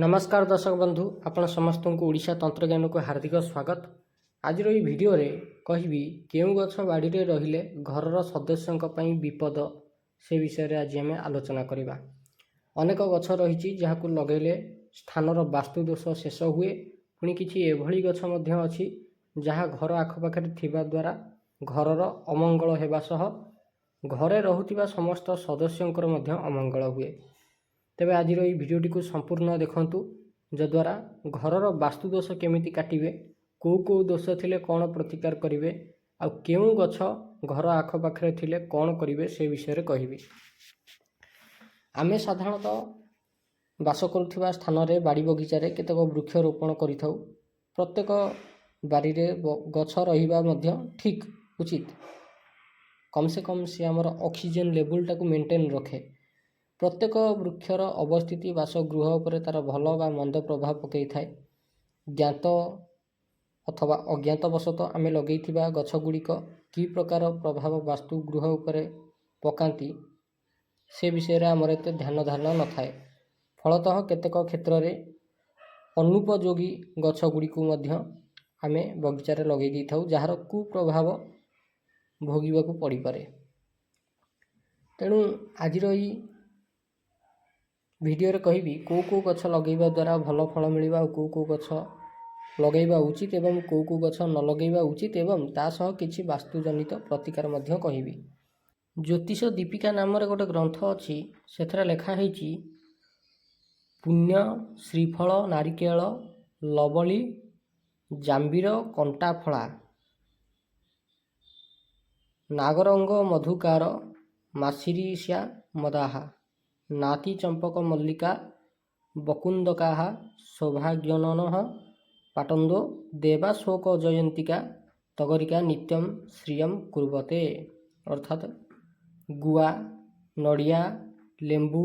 नमस्कार दर्शक बंधु आपण समस्त को ओडिशा तंत्रज्ञान को हार्दिक स्वागत। आज ये वीडियो रे कहबी केउं गछ बाड़ी रे रहिले घरर सदस्यों पई विपद से विषय रे आज आम आलोचना करबा। अनेक गछ रही जहाँ लगेले स्थानर वास्तु दोष शेष हुए, पुणी किछि एभली गछ मध्य अछि जहाँ घर आखपाखे थिबा द्वारा घरर अमंगल हेबा सह घरे रहुतिबा समस्त सदस्यंकर मध्य अमंगल हुए। तेबे आज भिडियोटी को संपूर्ण देखंतु, जद्वारा घरर वास्तुदोष केमिति काटिबे, कौ दोष थिले कौन प्रतिकार करिवे, आ केउं गछ घर आखपाखे थिले कौन करिवे से विषय रे कहिबी। आमे साधारणतः बास करुथिबा स्थान रे बाड़ी बगीचा रे केतक वृक्ष रोपण करिथाउ। प्रत्येक बाड़ी रे गछ रहिबा मध्य ठीक उचित, कम से कम से आमर ऑक्सीजन लेवल टाको मेंटेन रखे। प्रत्येक वृक्षर अवस्थिति बासगृह उपर तार भल बा मंद प्रभाव पकई थाए। ज्ञात अथवा अज्ञातवशतः आमे लगेइथिबा गछ गुड़िक कि प्रकार प्रभाव वास्तुगृह उपर पकांती से विषय रे आमर एते ध्यान धारणा न थाए। फलतः केतेक क्षेत्र रे अनुपयोगी गछ गुड़िक मध्य आमे बगीचा रे लगेइ दैथाउ, जार कुप्रभाव भोगिबाकू पड़ी पारे। तेणु आजिर ई वीडियो रे कहबी कौ गछ लगेइबा द्वारा भल फल मिलिबा, कौ गछ लगेइबा उचित एवं कौ गछ न लगेइबा उचित, एवं ता सह किछि वास्तुजनित प्रतिकार मध्य कहबी। ज्योतिष दीपिका नाम रे गोटे ग्रंथ अछि, सेथरा लेखा हेछि पुण्य श्रीफल नारिकेल लवली जाम्बीर कंटा फला नागरंग मधुकार मासिरीश्या मदाहा नाती चंपक मल्लिका बकुंदका सौभाग्यनन पाटंदो देवा शोक जयंतिका तगरिका नित्यम श्रियम कुर्वते। अर्थात गुआ, नड़िया, लेंबू,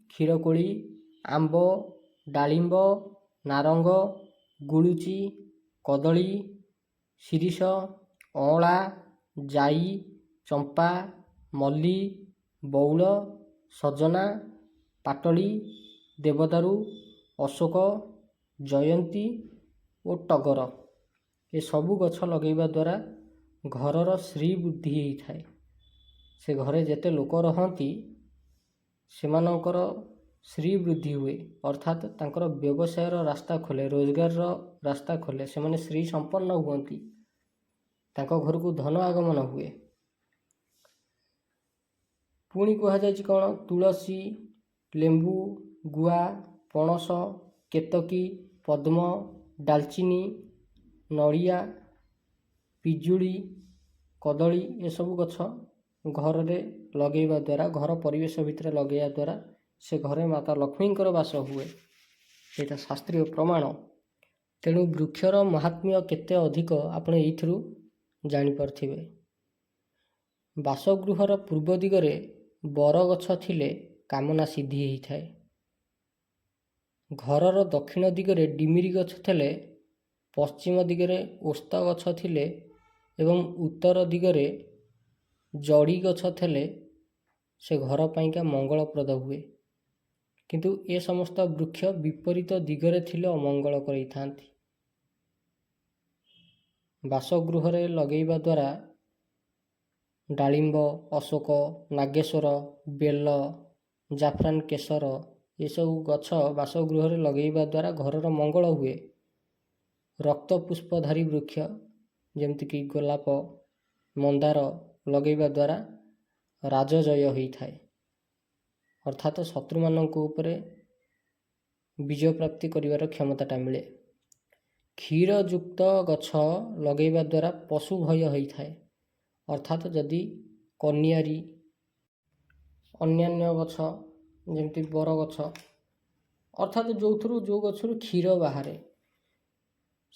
क्षीरकोड़ी, आंब, डालिंब, नारंग, गुलुची, कदली, शिरीष, अँला, जाई, चंपा, मल्ली, बौल, सजना, पाटली, देवदारू, अशोक, जयंती और टगर ये सबू गछ लगेइबा द्वारा घरर श्री बुद्धि होइथाए। से घरे जेते लोक रहंती सेमानंकर श्री वृद्धि हुए, अर्थात तांकर व्यवसायर रास्ता खोले, रोजगार रास्ता खोले, से माने श्री संपन्न हुअंती, तांको घर को धन आगमन हुए। पुणी कहुଯାଇଛି कौन तुलसी, लेंबू, गुआ, पणस, केतकी, पद्म, डालचिनी, नड़िया, पिजुड़ी, कदली ये सब गछ घर रे लगेइबा द्वारा, घर परिवेश भितर लगेइबा द्वारा से घरे माता लक्ष्मींकर वास हुए। एटा शास्त्रीय प्रमाण। तेणु वृक्षर महात्म्य केते अधिक आपण एइथिरु जानि पारथिबे। बासगृहर पूर्व दिगरे बर गछ थिले कामना सिद्धि होइथाए। घरर दक्षिण दिगरे डिमिरी गछ थिले, पश्चिम दिगरे ओस्त गछ थिले एवं उत्तर दिगरे जड़ी गछ थिले से घर पाइका मंगलप्रद हुए। किंतु ए समस्त वृक्ष विपरीत दिगरे थिले अमंगल करैथांती। बासगृह रे लगेइबा द्वारा डालिंब, अशोक, नागेश्वर, बेल, जाफरान केसर ये सब गछ बासगृह रे लगेइबा द्वारा घरर मंगल हुए। रक्त पुष्पधारी वृक्ष जेमति कि गोलाप, मंदार लगेइबा द्वारा राजजय होइथाए, अर्थात शत्रु मानक उपरे विजय प्राप्ति करिवार क्षमताटा मिले। क्षीर युक्त गछ लगेइबा द्वारा पशु भय होइथाए, अर्थात जदि कन्यारी अन्यान्य गछ जेमती बर गछ, अर्थात जो गछरु क्षीर बाहरे,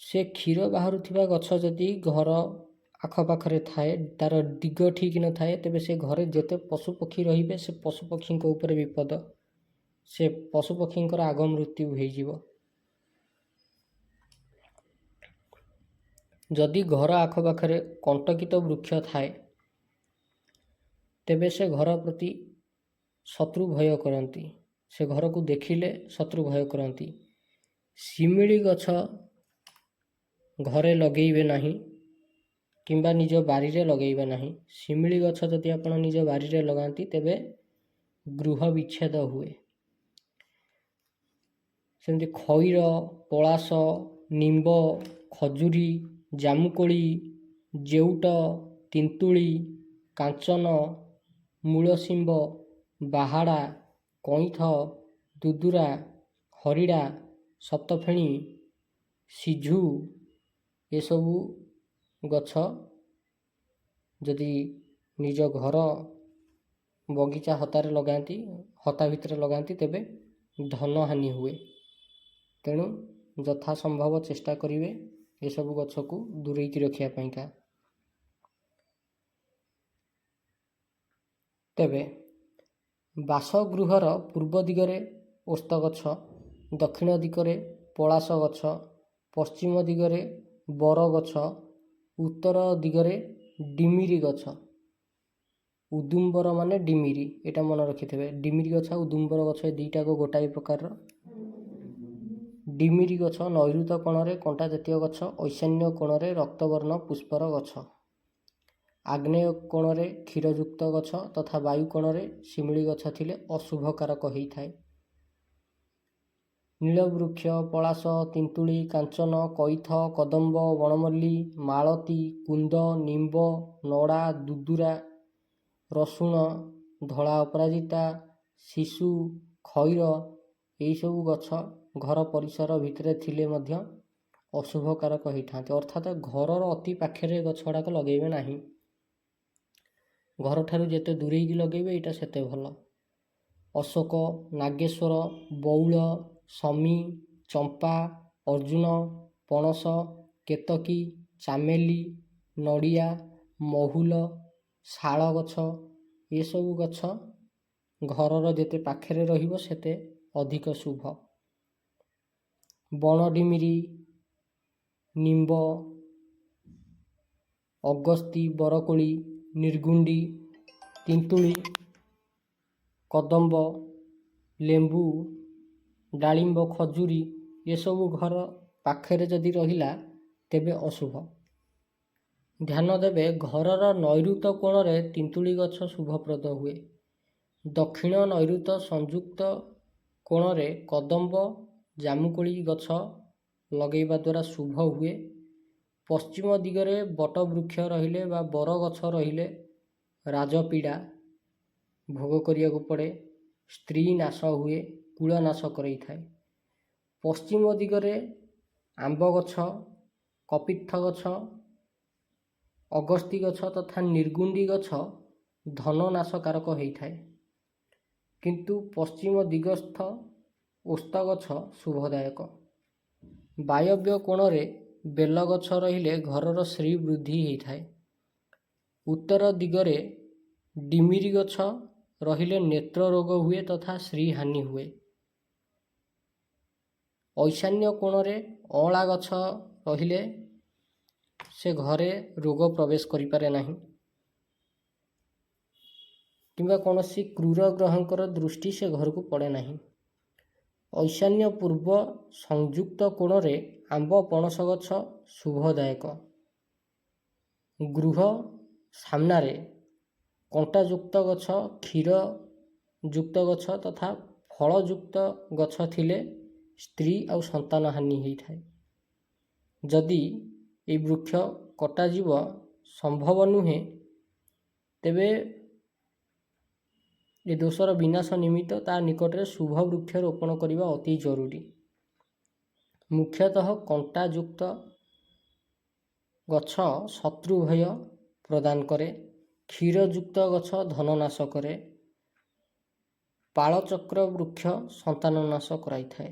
से क्षीर बाहरुथिबा गछ जदि घर आखपाखरे थाए, तार दिग ठीक न थाए, तेबे से घरे जेते पशुपक्षी रहिबे से पशुपक्षी ऊपर विपद, से पशुपक्षी आग मृत्यु होइजिवो। जदि घर आखपाखरे कंटकित वृक्ष थाए, तेबे से घर प्रति शत्रु भय करती, से घर को देखिले शत्रु भय करती। ଶିମିଳି ଗଛ ଘରେ ଲଗେଇବେ ନାହିଁ କିମ୍ବା ନିଜ ବାରିରେ ଲଗେଇବେ ନାହିଁ। ଶିମିଳି ଗଛ ଯଦି ଆପଣ ନିଜ ବାରିରେ ଲଗାନ୍ତି ତେବେ ଗୃହ ବିଚ୍ଛେଦ ହୁଏ। ସେମିତି ଖଇର, ପଳାଶ, ନିମ୍ବ, ଖଜୁରୀ, ଜାମୁକୋଳି, ଜେଉଟ, ତିନ୍ତୁଳି, କାଞ୍ଚନ, ମୂଳଶିମ୍ବ, ବାହାଡ଼ା, କଇଁଥ, ଦୁଦୁରା, ହରିଡ଼ା, ସପ୍ତଫେଣି, ସିଝୁ ଏସବୁ ଗଛ ଯଦି ନିଜ ଘର ବଗିଚା ହତା ଭିତରେ ଲଗାନ୍ତି ତେବେ ଧନ ହାନି ହୁଏ। ତେଣୁ ଯଥା ସମ୍ଭବ ଚେଷ୍ଟା କରିବେ ଏସବୁ ଗଛକୁ ଦୂରେଇକି ରଖିବା ପାଇଁକା। ତେବେ ବାସଗୃହର ପୂର୍ବ ଦିଗରେ ଓସ୍ତ ଗଛ, ଦକ୍ଷିଣ ଦିଗରେ ପଳାଶ ଗଛ, ପଶ୍ଚିମ ଦିଗରେ ବର ଗଛ, ଉତ୍ତର ଦିଗରେ ଡିମିରି ଗଛ। ଉଦୁମ୍ବର ମାନେ ଡିମିରି, ଏଇଟା ମନେ ରଖିଥିବେ। ଡିମିରି ଗଛ ଉଦୁମ୍ବର ଗଛ ଏ ଦୁଇଟାକୁ ଗୋଟାଏ ପ୍ରକାରର। ଡିମିରି ଗଛ ନୈಋତ କୋଣରେ କଣ୍ଟା ଜାତୀୟ ଗଛ, ଈଶାନ୍ୟ କୋଣରେ ରକ୍ତବର୍ଣ୍ଣ ପୁଷ୍ପର ଗଛ, ଆଗ୍ନେୟ କୋଣରେ କ୍ଷୀରଯୁକ୍ତ ଗଛ ତଥା ବାୟୁ କୋଣରେ ଶିମିଳି ଗଛ ଥିଲେ ଅଶୁଭକାରକ ହୋଇଥାଏ। ନୀଳବୃକ୍ଷ, ପଳାଶ, ତିନ୍ତୁଳି, କାଞ୍ଚନ, କଇଥ, କଦମ୍ବ, ବଣମଲ୍ଲି, ମାଳତୀ, କୁନ୍ଦ, ନିମ୍ବ, ନଡ଼ା, ଦୁଦୁରା, ରସୁଣ, ଧଳା ଅପରାଜିତା, ଶିଶୁ, ଖଇର ଏହିସବୁ ଗଛ ଘର ପରିସର ଭିତରେ ଥିଲେ ମଧ୍ୟ ଅଶୁଭକାରକ ହୋଇଥାନ୍ତି। ଅର୍ଥାତ୍ ଘରର ଅତି ପାଖରେ ଗଛ ଗୁଡ଼ାକ ଲଗେଇବେ ନାହିଁ। ଘରଠାରୁ ଯେତେ ଦୂରେଇକି ଲଗେଇବେ ଏଇଟା ସେତେ ଭଲ। ଅଶୋକ, ନାଗେଶ୍ୱର, ବଉଳ, ଶମୀ, ଚମ୍ପା, ଅର୍ଜୁନ, ପଣସ, କେତକୀ, ଚାମେଲି, ନଡ଼ିଆ, ମହୁଲ, ଶାଳ ଗଛ ଏସବୁ ଗଛ ଘରର ଯେତେ ପାଖରେ ରହିବ ସେତେ ଅଧିକ ଶୁଭ। ବଣ ଡିମିରି, ନିମ୍ବ, ଅଗସ୍ତି, ବରକୋଳି, ନିର୍ଗୁଣ୍ଡି, ତିନ୍ତୁଳି, କଦମ୍ବ, ଲେମ୍ବୁ, ଡାଳିମ୍ବ, ଖଜୁରୀ ଏସବୁ ଘର ପାଖରେ ଯଦି ରହିଲା ତେବେ ଅଶୁଭ। ଧ୍ୟାନ ଦେବେ ଘରର ନୈಋତ କୋଣରେ ତିନ୍ତୁଳି ଗଛ ଶୁଭପ୍ରଦ ହୁଏ। ଦକ୍ଷିଣ ନୈଋତ ସଂଯୁକ୍ତ କୋଣରେ କଦମ୍ବ, ଜାମୁକୋଳି ଗଛ ଲଗେଇବା ଦ୍ୱାରା ଶୁଭ ହୁଏ। ପଶ୍ଚିମ ଦିଗରେ ବଟ ବୃକ୍ଷ ରହିଲେ ବା ବର ଗଛ ରହିଲେ ରାଜପୀଡ଼ା ଭୋଗ କରିବାକୁ ପଡ଼େ, ସ୍ତ୍ରୀ ନାଶ ହୁଏ, କୁଳ ନାଶ କରାଇଥାଏ। ପଶ୍ଚିମ ଦିଗରେ ଆମ୍ବ ଗଛ, କପିତ୍ଥ ଗଛ, ଅଗସ୍ତି ଗଛ ତଥା ନିର୍ଗୁଣ୍ଡି ଗଛ ଧନ ନାଶକାରକ ହୋଇଥାଏ। କିନ୍ତୁ ପଶ୍ଚିମ ଦିଗସ୍ଥ ଓସ୍ତ ଗଛ ଶୁଭଦାୟକ। ବାୟବ୍ୟ କୋଣରେ ବେଲ ଗଛ ରହିଲେ ଘରର ଶ୍ରୀ ବୃଦ୍ଧି ହୋଇଥାଏ। ଉତ୍ତର ଦିଗରେ ଡିମିରି ଗଛ ରହିଲେ ନେତ୍ର ରୋଗ ହୁଏ ତଥା ଶ୍ରୀ ହାନି ହୁଏ। ଈଶାନ୍ୟ କୋଣରେ ଅଁଳା ଗଛ ରହିଲେ ସେ ଘରେ ରୋଗ ପ୍ରବେଶ କରିପାରେ ନାହିଁ କିମ୍ବା କୌଣସି କ୍ରୂର ଗ୍ରହଙ୍କର ଦୃଷ୍ଟି ସେ ଘରକୁ ପଡ଼େ ନାହିଁ। ଈଶାନ୍ୟ ପୂର୍ବ ସଂଯୁକ୍ତ କୋଣରେ ଆମ୍ବ ପଣସ ଗଛ ଶୁଭଦାୟକ। ଗୃହ ସାମ୍ନାରେ କଣ୍ଟାଯୁକ୍ତ ଗଛ, କ୍ଷୀର ଯୁକ୍ତ ଗଛ ତଥା ଫଳଯୁକ୍ତ ଗଛ ଥିଲେ ସ୍ତ୍ରୀ ଆଉ ସନ୍ତାନ ହାନି ହୋଇଥାଏ। ଯଦି এই ବୃକ୍ଷ କଟାଯିବ ସମ୍ଭବ ନୁହେଁ ତେବେ ଏ ଦୋଷର ବିନାଶ ନିମିତ୍ତ ତା ନିକଟରେ ଶୁଭ ବୃକ୍ଷ ରୋପଣ କରିବା ଅତି ଜରୁରୀ। ମୁଖ୍ୟତଃ କଣ୍ଟାଯୁକ୍ତ ଗଛ ଶତ୍ରୁ ଭୟ ପ୍ରଦାନ କରେ, କ୍ଷୀରଯୁକ୍ତ ଗଛ ଧନ ନାଶ କରେ, ପାଳଚକ୍ର ବୃକ୍ଷ ସନ୍ତାନ ନାଶ କରାଇଥାଏ।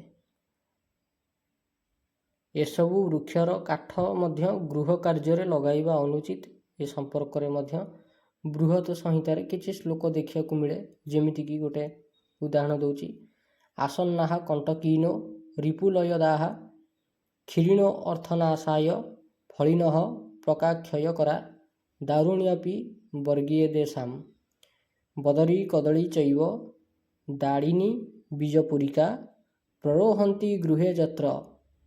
ଏସବୁ ବୃକ୍ଷର କାଠ ମଧ୍ୟ ଗୃହ କାର୍ଯ୍ୟରେ ଲଗାଇବା ଅନୁଚିତ। ଏ ସମ୍ପର୍କରେ ମଧ୍ୟ ବୃହତ ସଂହିତାରେ କିଛି ଶ୍ଲୋକ ଦେଖିବାକୁ ମିଳେ। ଯେମିତିକି ଗୋଟେ ଉଦାହରଣ ଦେଉଛି, ଆସନ୍ନାଃ କଣ୍ଟକୀନୋ ରିପୁଲୟଦାଃ କ୍ଷୀରିଣୋ ଅର୍ଥନାଶାୟ ଫଳିନଃ ପ୍ରକାକ୍ଷୟ କରା ଦାରୁଣ୍ୟପି ବର୍ଗୀୟଦେଶାମ୍ ବଦରୀ କଦଳୀ ଚୈବ ଦାଳିନୀ ବୀଜପୁରିକା ପ୍ରରୋହନ୍ତି ଗୃହେ ଯତ୍ର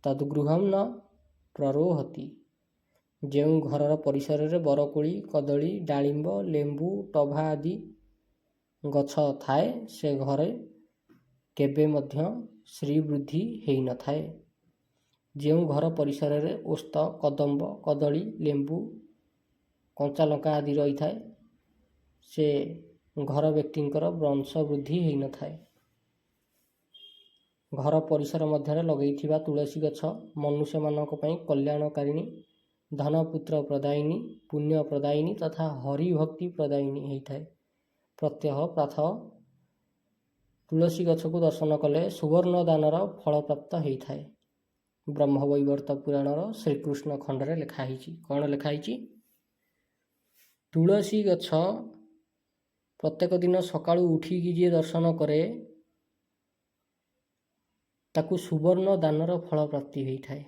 ତଦ୍ଗୃହଂ ନ ପ୍ରରୋହତି। ଯେଉଁ ଘରର ପରିସରରେ ବରକୋଳି, କଦଳୀ, ଡାଳିମ୍ବ, ଲେମ୍ବୁ, ଟଭା ଆଦି ଗଛ ଥାଏ ସେ ଘରେ କେବେ ମଧ୍ୟ ଶ୍ରୀବୃଦ୍ଧି ହେଇନଥାଏ। ଯେଉଁ ଘର ପରିସରରେ ଓସ୍ତ, କଦମ୍ବ, କଦଳୀ, ଲେମ୍ବୁ, କଞ୍ଚାଲଙ୍କା ଆଦି ରହିଥାଏ ସେ ଘର ବ୍ୟକ୍ତିଙ୍କର ବଂଶ ବୃଦ୍ଧି ହେଇନଥାଏ। ଘର ପରିସର ମଧ୍ୟରେ ଲଗେଇଥିବା ତୁଳସୀ ଗଛ ମନୁଷ୍ୟମାନଙ୍କ ପାଇଁ କଲ୍ୟାଣକାରିଣୀ, ଧନପୁତ୍ର ପ୍ରଦାୟିନୀ, ପୁଣ୍ୟ ପ୍ରଦାୟିନୀ ତଥା ହରିଭକ୍ତି ପ୍ରଦାୟିନୀ ହେଇଥାଏ। ପ୍ରତ୍ୟହ ପ୍ରାତଃ ତୁଳସୀ ଗଛକୁ ଦର୍ଶନ କଲେ ସୁବର୍ଣ୍ଣ ଦାନର ଫଳ ପ୍ରାପ୍ତ ହେଇଥାଏ। ବ୍ରହ୍ମବୈବର୍ତ ପୁରାଣର ଶ୍ରୀକୃଷ୍ଣ ଖଣ୍ଡରେ ଲେଖା ହେଇଛି। କ'ଣ ଲେଖା ହେଇଛି? ତୁଳସୀ ଗଛ ପ୍ରତ୍ୟେକ ଦିନ ସକାଳୁ ଉଠିକି ଯିଏ ଦର୍ଶନ କରେ ତାକୁ ସୁବର୍ଣ୍ଣ ଦାନର ଫଳ ପ୍ରାପ୍ତି ହୋଇଥାଏ।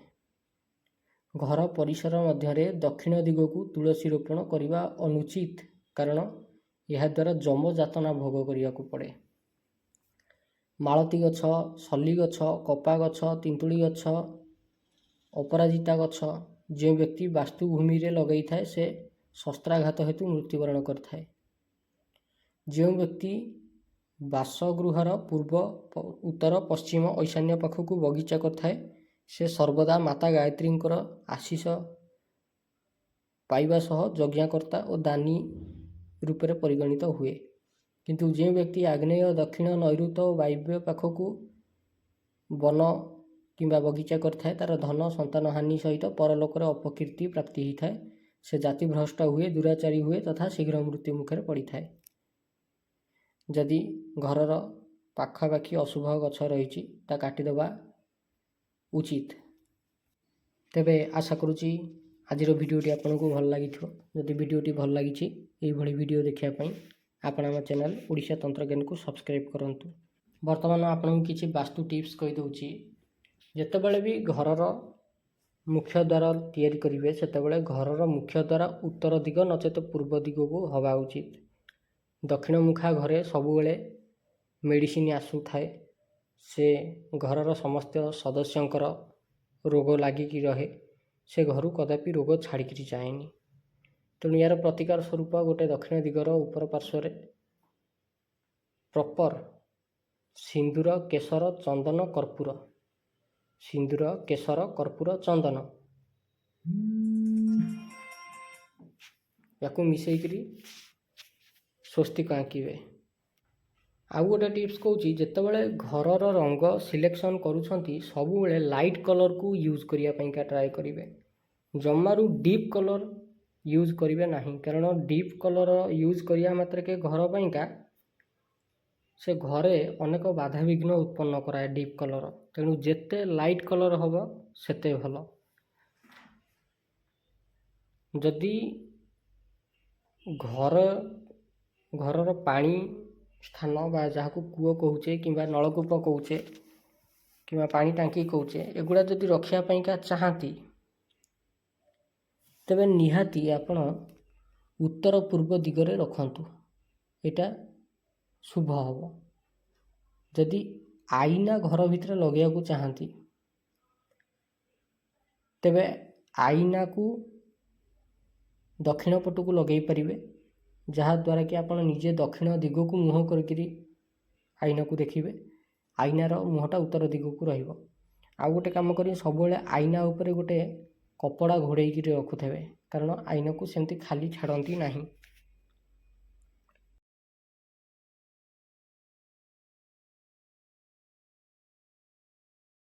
ଘର ପରିସର ମଧ୍ୟରେ ଦକ୍ଷିଣ ଦିଗକୁ ତୁଳସୀ ରୋପଣ କରିବା ଅନୁଚିତ, କାରଣ ଏହାଦ୍ୱାରା ଯମ ଯାତନା ଭୋଗ କରିବାକୁ ପଡ଼େ। ମାଳତୀ ଗଛ, ସଲି ଗଛ, କପା ଗଛ, ତେନ୍ତୁଳି ଗଛ, ଅପରାଜିତା ଗଛ ଯେଉଁ ବ୍ୟକ୍ତି ବାସ୍ତୁଭୂମିରେ ଲଗାଇଥାଏ ସେ ଶସ୍ତ୍ରାଘାତ ହେତୁ ମୃତ୍ୟୁବରଣ କରିଥାଏ। ଯେଉଁ ବ୍ୟକ୍ତି ବାସଗୃହର ପୂର୍ବ, ଉତ୍ତର, ପଶ୍ଚିମ, ଈଶାନ୍ୟ ପାଖକୁ ବଗିଚା କରିଥାଏ ସେ ସର୍ବଦା ମାତା ଗାୟତ୍ରୀଙ୍କର ଆଶୀଷ ପାଇବା ସହ ଯଜ୍ଞକର୍ତ୍ତା ଓ ଦାନୀ ରୂପରେ ପରିଗଣିତ ହୁଏ। କିନ୍ତୁ ଯେଉଁ ବ୍ୟକ୍ତି ଆଗ୍ନେୟ, ଦକ୍ଷିଣ, ନୈಋତ ଓ ବାୟବ୍ୟ ପାଖକୁ ବନ କିମ୍ବା ବଗିଚା କରିଥାଏ ତାର ଧନ, ସନ୍ତାନ ହାନି ସହିତ ପରଲୋକରେ ଅପକୀର୍ତ୍ତି ପ୍ରାପ୍ତି ହୋଇଥାଏ। ସେ ଜାତିଭ୍ରଷ୍ଟ ହୁଏ, ଦୁରାଚାରୀ ହୁଏ ତଥା ଶୀଘ୍ର ମୃତ୍ୟୁ ମୁଖରେ ପଡ଼ିଥାଏ। ଯଦି ଘରର ପାଖାପାଖି ଅଶୁଭ ଗଛ ରହିଛି ତାହା କାଟିଦେବା ଉଚିତ। ତେବେ ଆଶା କରୁଛି ଆଜିର ଭିଡ଼ିଓଟି ଆପଣଙ୍କୁ ଭଲ ଲାଗିଥିବ। ଯଦି ଭିଡ଼ିଓଟି ଭଲ ଲାଗିଛି ଏଇଭଳି ଭିଡ଼ିଓ ଦେଖିବା ପାଇଁ ଆପଣ ଆମ ଚ୍ୟାନେଲ ଓଡ଼ିଶା ତନ୍ତ୍ରଜ୍ଞାନକୁ ସବସ୍କ୍ରାଇବ୍ କରନ୍ତୁ। ବର୍ତ୍ତମାନ ଆପଣଙ୍କୁ କିଛି ବାସ୍ତୁ ଟିପ୍ସ କହିଦେଉଛି। ଯେତେବେଳେ ବି ଘରର ମୁଖ୍ୟ ଦ୍ୱାର ତିଆରି କରିବେ ସେତେବେଳେ ଘରର ମୁଖ୍ୟ ଦ୍ୱାର ଉତ୍ତର ଦିଗ ନଚେତ ପୂର୍ବ ଦିଗକୁ ହେବା ଉଚିତ। ଦକ୍ଷିଣ ମୁଖା ଘରେ ସବୁବେଳେ ମେଡ଼ିସିନ ଆସୁଥାଏ। ସେ ଘରର ସମସ୍ତ ସଦସ୍ୟଙ୍କର ରୋଗ ଲାଗିକି ରହେ। ସେ ଘରୁ କଦାପି ରୋଗ ଛାଡ଼ିକିରି ଯାଏନି। ତେଣୁ ଏହାର ପ୍ରତିକାର ସ୍ୱରୂପ ଗୋଟେ ଦକ୍ଷିଣ ଦିଗର ଉପର ପାର୍ଶ୍ୱରେ ପ୍ରପର ସିନ୍ଦୁର, କେଶର, ଚନ୍ଦନ, କର୍ପୂର, ସିନ୍ଦୁର, କେଶର, କର୍ପୂର, ଚନ୍ଦନ ୟାକୁ ମିଶେଇକିରି ସ୍ୱସ୍ତିକ ଆଙ୍କିବେ। ଆଉ ଗୋଟେ ଟିପ୍ସ କହୁଛି, ଯେତେବେଳେ ଘରର ରଙ୍ଗ ସିଲେକ୍ସନ୍ କରୁଛନ୍ତି ସବୁବେଳେ ଲାଇଟ୍ କଲର୍କୁ ୟୁଜ୍ କରିବା ପାଇଁକା ଟ୍ରାଏ କରିବେ। ଜମାରୁ ଡିପ୍ କଲର୍ ୟୁଜ୍ କରିବେ ନାହିଁ, କାରଣ ଡିପ୍ କଲର୍ ୟୁଜ୍ କରିବା ମାତ୍ରକେ ଘର ପାଇଁକା ସେ ଘରେ ଅନେକ ବାଧାବିଘ୍ନ ଉତ୍ପନ୍ନ କରାଏ ଡିପ୍ କଲର୍। ତେଣୁ ଯେତେ ଲାଇଟ୍ କଲର୍ ହେବ ସେତେ ଭଲ। ଯଦି ଘରର ପାଣି ସ୍ଥାନ ବା ଯାହାକୁ କୂଅ କହୁଛେ କିମ୍ବା ନଳକୂପ କହୁଛେ କିମ୍ବା ପାଣି ଟାଙ୍କି କହୁଛେ ଏଗୁଡ଼ା ଯଦି ରଖିବା ପାଇଁକା ଚାହାନ୍ତି ତେବେ ନିହାତି ଆପଣ ଉତ୍ତର ପୂର୍ବ ଦିଗରେ ରଖନ୍ତୁ, ଏଇଟା ଶୁଭ ହେବ। ଯଦି ଆଇନା ଘର ଭିତରେ ଲଗେଇବାକୁ ଚାହାନ୍ତି ତେବେ ଆଇନାକୁ ଦକ୍ଷିଣ ପଟକୁ ଲଗେଇ ପାରିବେ, ଯାହାଦ୍ୱାରା କି ଆପଣ ନିଜେ ଦକ୍ଷିଣ ଦିଗକୁ ମୁହଁ କରିକିରି ଆଇନାକୁ ଦେଖିବେ। ଆଇନାର ମୁହଁଟା ଉତ୍ତର ଦିଗକୁ ରହିବ। ଆଉ ଗୋଟେ କାମ କରି ସବୁବେଳେ ଆଇନା ଉପରେ ଗୋଟେ କପଡ଼ା ଘୋଡ଼େଇକିରି ରଖୁଥିବେ, କାରଣ ଆଇନାକୁ ସେମିତି ଖାଲି ଛାଡ଼ନ୍ତି ନାହିଁ।